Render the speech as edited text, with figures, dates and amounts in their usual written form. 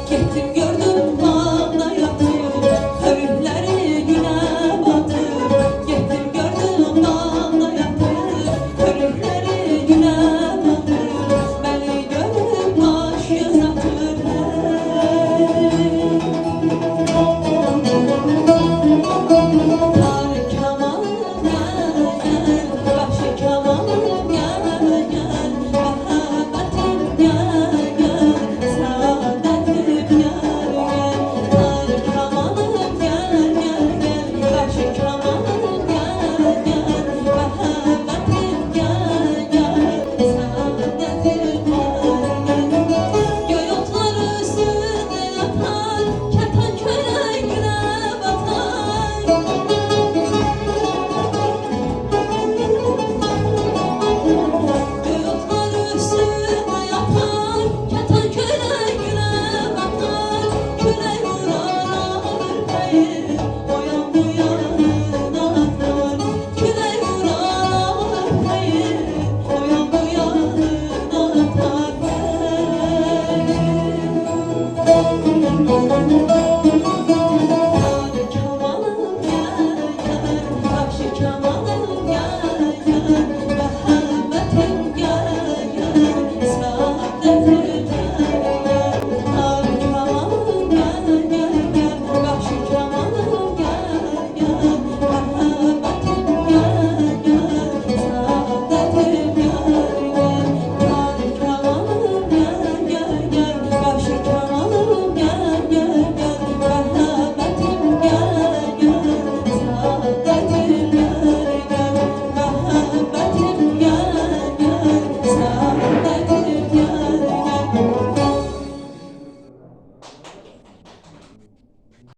Getdim gördüm bağda yatır, hörükleri güne batır. Getdim gördüm bağda yatır, hörükleri güne batır. Beni görüp baş göz atır. Tarık Kemal'ım gel, Vahşi Kemal'ım gel, gel. Mehabbetim gel, gel, saadetim gel, gel. Tarık Kemal'ım gel, gel, gel, Vahşi Kemal'ım gel, gel. Mehabbetim gel, gel, saadetim gel, gel. Göy otları üstünde yatar, kertenkele güne batar. Göy otları üstünde yatar, kertenkele güne batar. Külək vurar ürpəyir, oyan buyanın atar. Külək vurar ürpəyir, oyan buyanın atar.